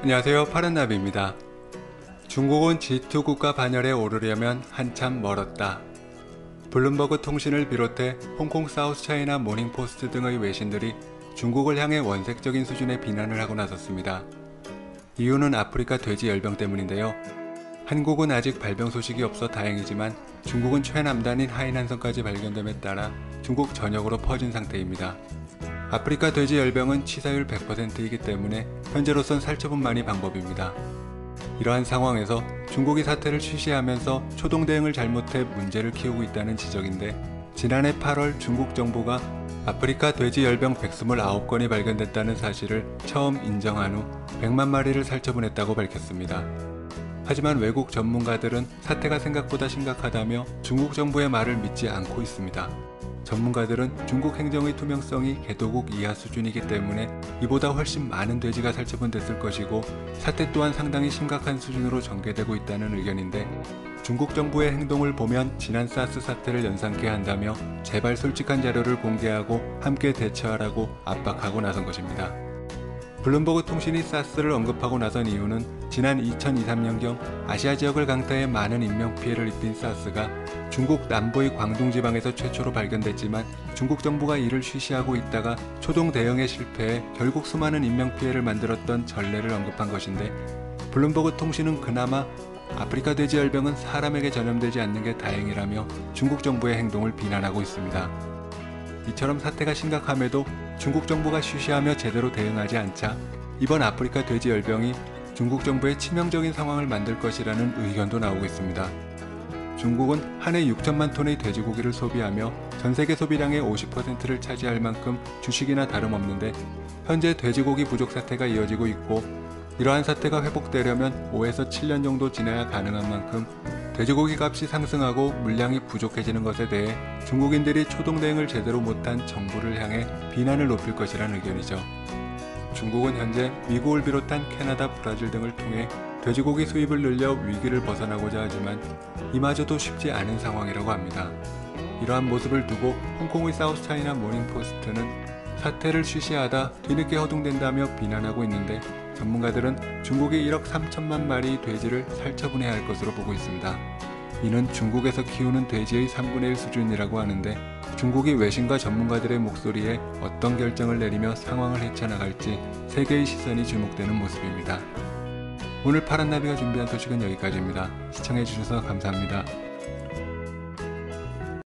안녕하세요, 파란나비입니다. 중국은 G2 국가 반열에 오르려면 한참 멀었다. 블룸버그 통신을 비롯해 홍콩 사우스차이나 모닝포스트 등의 외신들이 중국을 향해 원색적인 수준의 비난을 하고 나섰습니다. 이유는 아프리카 돼지 열병 때문인데요. 한국은 아직 발병 소식이 없어 다행이지만 중국은 최남단인 하이난성까지 발견됨에 따라 중국 전역으로 퍼진 상태입니다. 아프리카 돼지 열병은 치사율 100%이기 때문에 현재로선 살처분만이 방법입니다. 이러한 상황에서 중국이 사태를 쉬쉬하면서 초동 대응을 잘못해 문제를 키우고 있다는 지적인데, 지난해 8월 중국 정부가 아프리카 돼지 열병 129건이 발견됐다는 사실을 처음 인정한 후 100만 마리를 살처분했다고 밝혔습니다. 하지만 외국 전문가들은 사태가 생각보다 심각하다며 중국 정부의 말을 믿지 않고 있습니다. 전문가들은 중국 행정의 투명성이 개도국 이하 수준이기 때문에 이보다 훨씬 많은 돼지가 살처분됐을 것이고, 사태 또한 상당히 심각한 수준으로 전개되고 있다는 의견인데, 중국 정부의 행동을 보면 지난 사스 사태를 연상케 한다며 제발 솔직한 자료를 공개하고 함께 대처하라고 압박하고 나선 것입니다. 블룸버그 통신이 사스를 언급하고 나선 이유는 지난 2023년경 아시아 지역을 강타해 많은 인명피해를 입힌 사스가 중국 남부의 광둥 지방에서 최초로 발견됐지만 중국 정부가 이를 쉬쉬하고 있다가 초동 대응에 실패해 결국 수많은 인명피해를 만들었던 전례를 언급한 것인데, 블룸버그 통신은 그나마 아프리카 돼지 열병은 사람에게 전염되지 않는 게 다행이라며 중국 정부의 행동을 비난하고 있습니다. 이처럼 사태가 심각함에도 중국 정부가 쉬쉬하며 제대로 대응하지 않자 이번 아프리카 돼지 열병이 중국 정부의 치명적인 상황을 만들 것이라는 의견도 나오고 있습니다. 중국은 한 해 6천만 톤의 돼지고기를 소비하며 전세계 소비량의 50%를 차지할 만큼 주식이나 다름없는데, 현재 돼지고기 부족 사태가 이어지고 있고, 이러한 사태가 회복되려면 5에서 7년 정도 지나야 가능한 만큼 돼지고기 값이 상승하고 물량이 부족해지는 것에 대해 중국인들이 초동 대응을 제대로 못한 정부를 향해 비난을 높일 것이란 의견이죠. 중국은 현재 미국을 비롯한 캐나다, 브라질 등을 통해 돼지고기 수입을 늘려 위기를 벗어나고자 하지만 이마저도 쉽지 않은 상황이라고 합니다. 이러한 모습을 두고 홍콩의 사우스차이나 모닝포스트는 사태를 쉬쉬하다 뒤늦게 허둥댄다며 비난하고 있는데, 전문가들은 중국이 1억 3천만 마리의 돼지를 살처분해야 할 것으로 보고 있습니다. 이는 중국에서 키우는 돼지의 3분의 1 수준이라고 하는데, 중국이 외신과 전문가들의 목소리에 어떤 결정을 내리며 상황을 헤쳐나갈지 세계의 시선이 주목되는 모습입니다. 오늘 파란나비가 준비한 소식은 여기까지입니다. 시청해주셔서 감사합니다.